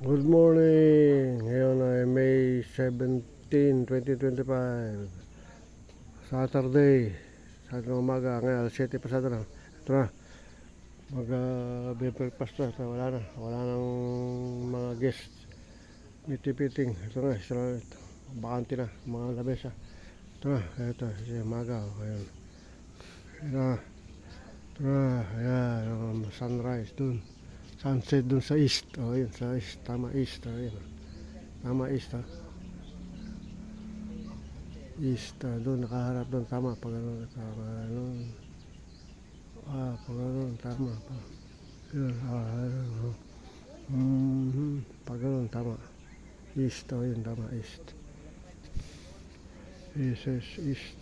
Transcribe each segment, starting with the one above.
Good morning! Ngayon ay May 17, 2025. Saturday. Saturday ng umaga. Ngayon alas 7 pasado na. Ito na. Mag-breakfast na. Wala na. Wala nang mga guest. Meeting. Ito na. Ito. Bakante na. Mga lamesa. Ito na. Ito. Kasi umaga. Ngayon. Ito na. Ito na. Ayan. Sunrise dun. Sunset dun sa east. Oh, yun sa east. Tama east. Oh, yun. Tama east. Oh. East. Doon nakaharap doon. Tama. Pag ano. Tama. Ano. Pag ano. Tama. Yun. Ano. Pag ano. Tama. East. Oh, yun. Tama east. East.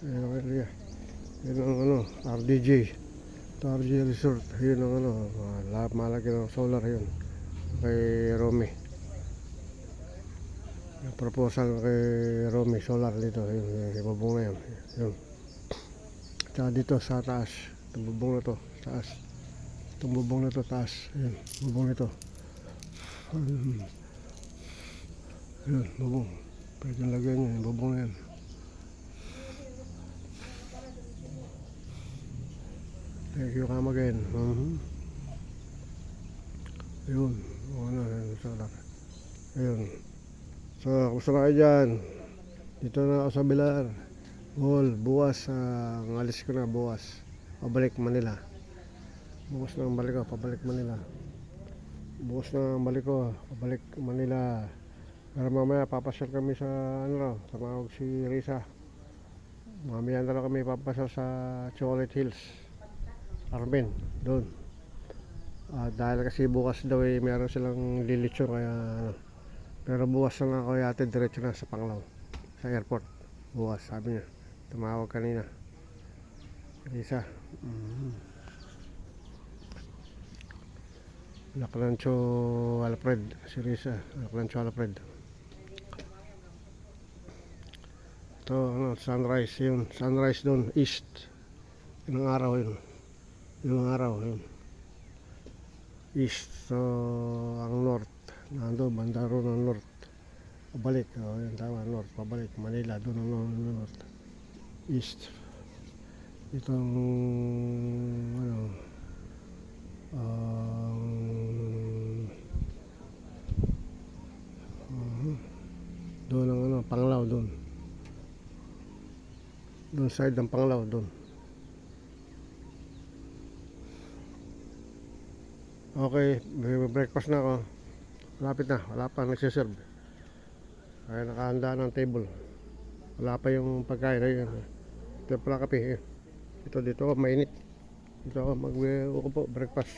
Yun ang area. Yun ang ano. RDJ. RJ Resort, yun ang ano, malaki ng solar yun kay Romy. Yung proposal kay Romy solar dito, yun, ibubong na yun. Tsaka dito sa taas, itong bubong na to, taas. Itong bubong na to, taas, yun, bubong nito. Yun, bubong. Pwede lagyan yun, bubong na yan. Thank you, come again. Ayun. Ayun. So, kumusta na kayo dyan? Dito na ako sa Bilar. Bukas, alis ko na bukas. Pabalik Manila. Bukas na ang balik ko, pabalik Manila. Pero mamaya papasyal kami sa tumawag si Risa. Mamaya na lang kami papasyal sa Chocolate Hills. Armen, doon. Dahil kasi bukas daw meron silang lilitsyon kaya pero bukas na ako yate diretso na sa Panglao sa airport. Bukas sabi niya. Tumawag kanina. Isa. Laklancho Alfred. Si Risa. Laklancho Alfred. Ito, sunrise yun. Sunrise doon, east. Yung araw yun. East. So, ang north. Nando, Bandaro ng north. Pabalik. Yun, tama, north. Pabalik. Manila, doon ang north. East. Itong, doon ang Panglao, doon. Doon side ng Panglao, doon. Okay, may breakfast na ako. Malapit na, wala pa nagsiserve. Kaya nakahanda ng table. Wala pa yung pagkain. Ayun. Ito pala kape. Ito dito ako, mainit. Dito ako mag-breakfast.